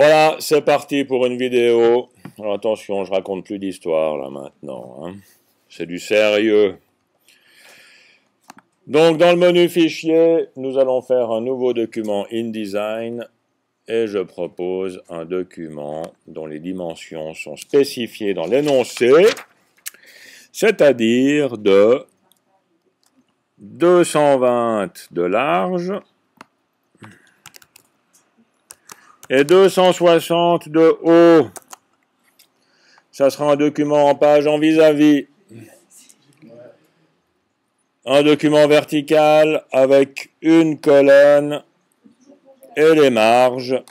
Voilà, c'est parti pour une vidéo. Alors attention, je raconte plus d'histoire là maintenant, hein. C'est du sérieux. Donc dans le menu fichier, nous allons faire un nouveau document InDesign et je propose un document dont les dimensions sont spécifiées dans l'énoncé, c'est-à-dire de 220 de large et 260 de haut. Ça sera un document en page en vis-à-vis. Un document vertical avec une colonne et les marges.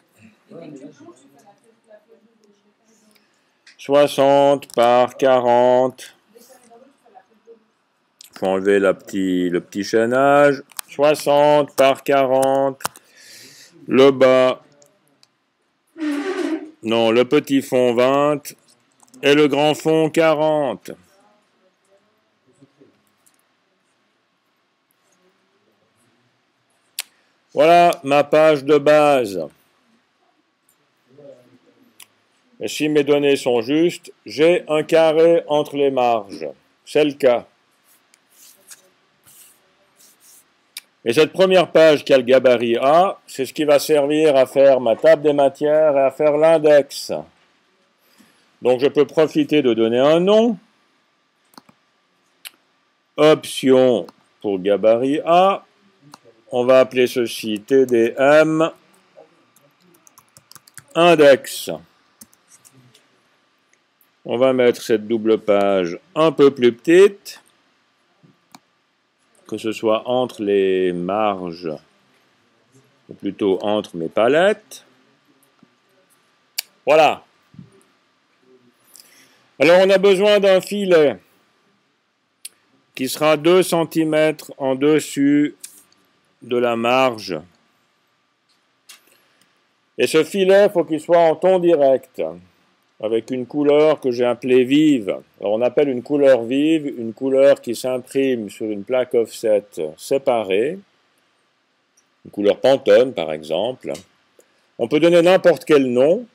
60 par 40. Il faut enlever le petit chaînage. 60 par 40. Le bas. Non, le petit fond 20. Et le grand fond 40. Voilà ma page de base. Et si mes données sont justes, j'ai un carré entre les marges. C'est le cas. Et cette première page qui a le gabarit A, c'est ce qui va servir à faire ma table des matières et à faire l'index. Donc je peux profiter de donner un nom. Option pour gabarit A. On va appeler ceci TDM index. On va mettre cette double page un peu plus petite, que ce soit entre les marges, ou plutôt entre mes palettes. Voilà. Alors on a besoin d'un filet qui sera 2 cm en dessus de la marge. Et ce filet, il faut qu'il soit en ton direct, avec une couleur que j'ai appelée vive. Alors on appelle une couleur vive une couleur qui s'imprime sur une plaque offset séparée, une couleur Pantone par exemple. On peut donner n'importe quel nom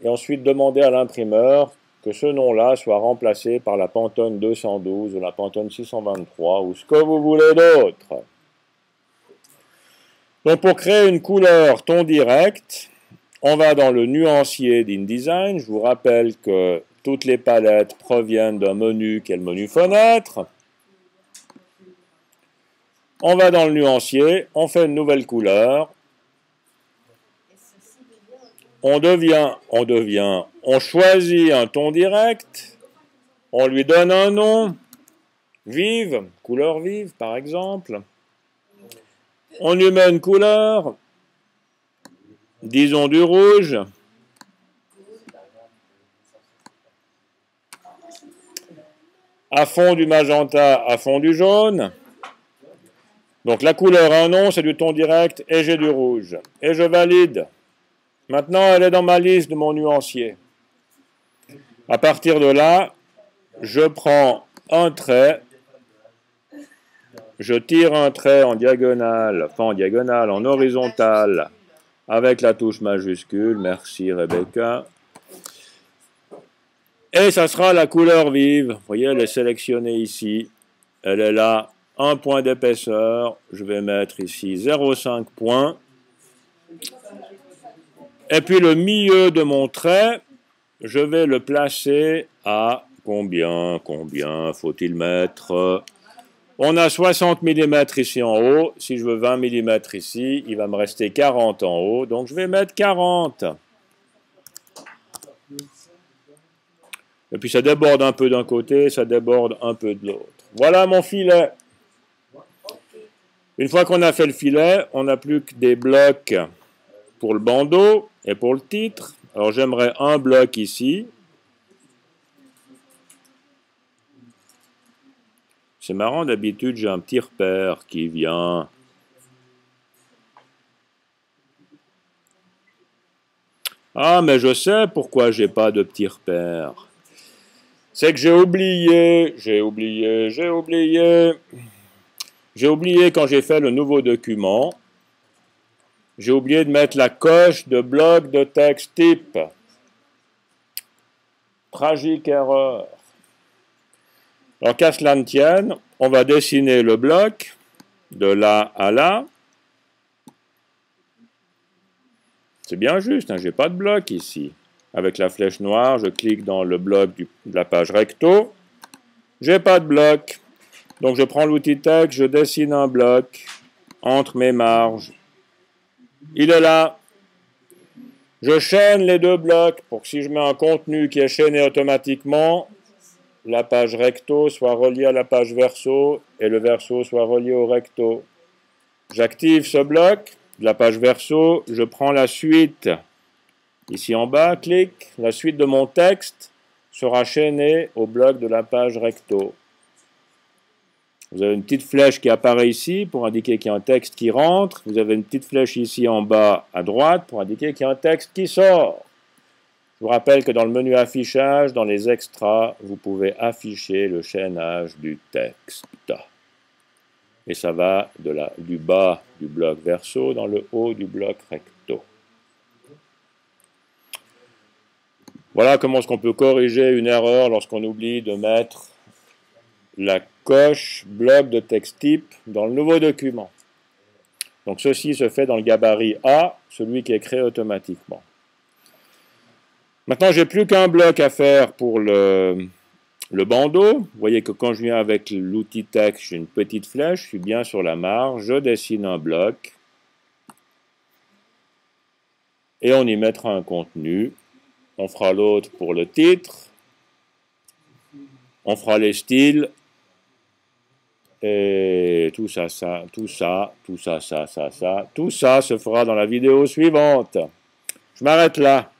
et ensuite demander à l'imprimeur que ce nom-là soit remplacé par la Pantone 212 ou la Pantone 623 ou ce que vous voulez d'autre. Donc pour créer une couleur ton direct, on va dans le nuancier d'InDesign. Je vous rappelle que toutes les palettes proviennent d'un menu qui est le menu fenêtre. On va dans le nuancier, on fait une nouvelle couleur. On choisit un ton direct. On lui donne un nom. Vive, couleur vive par exemple. On lui met une couleur. Disons du rouge. À fond du magenta, à fond du jaune. Donc la couleur a un nom, c'est du ton direct, et j'ai du rouge. Et je valide. Maintenant, elle est dans ma liste de mon nuancier. À partir de là, je prends un trait, je tire un trait en diagonale, enfin en diagonale, en horizontale, avec la touche majuscule, merci Rebecca. Et ça sera la couleur vive. Vous voyez, elle est sélectionnée ici. Elle est là, 1 point d'épaisseur. Je vais mettre ici 0,5 points. Et puis le milieu de mon trait, je vais le placer à combien faut-il mettre? On a 60 mm ici en haut. Si je veux 20 mm ici, il va me rester 40 en haut. Donc je vais mettre 40. Et puis ça déborde un peu d'un côté, ça déborde un peu de l'autre. Voilà mon filet. Une fois qu'on a fait le filet, on n'a plus que des blocs pour le bandeau et pour le titre. Alors j'aimerais un bloc ici. C'est marrant, d'habitude j'ai un petit repère qui vient. Ah, mais je sais pourquoi j'ai pas de petit repère. C'est que j'ai oublié quand j'ai fait le nouveau document. j'ai oublié de mettre la coche de bloc de texte type. Tragique erreur. Alors qu'à cela ne tienne, on va dessiner le bloc de là à là. C'est bien juste, hein, je n'ai pas de bloc ici. Avec la flèche noire, je clique dans le bloc de la page recto. J'ai pas de bloc. Donc je prends l'outil texte, je dessine un bloc entre mes marges. Il est là. Je chaîne les deux blocs pour que si je mets un contenu qui est chaîné automatiquement, la page recto soit reliée à la page verso et le verso soit relié au recto. J'active ce bloc de la page verso, je prends la suite. Ici en bas, clic, la suite de mon texte sera chaînée au bloc de la page recto. Vous avez une petite flèche qui apparaît ici pour indiquer qu'il y a un texte qui rentre. Vous avez une petite flèche ici en bas à droite pour indiquer qu'il y a un texte qui sort. Je vous rappelle que dans le menu affichage, dans les extras, vous pouvez afficher le chaînage du texte. Et ça va du bas du bloc verso dans le haut du bloc recto. Voilà comment est-ce qu'on peut corriger une erreur lorsqu'on oublie de mettre la coche bloc de texte type dans le nouveau document. Donc ceci se fait dans le gabarit A, celui qui est créé automatiquement. Maintenant, j'ai plus qu'un bloc à faire pour le bandeau. Vous voyez que quand je viens avec l'outil texte, j'ai une petite flèche, je suis bien sur la marge, je dessine un bloc et on y mettra un contenu. On fera l'autre pour le titre, on fera les styles, et tout ça se fera dans la vidéo suivante. Je m'arrête là.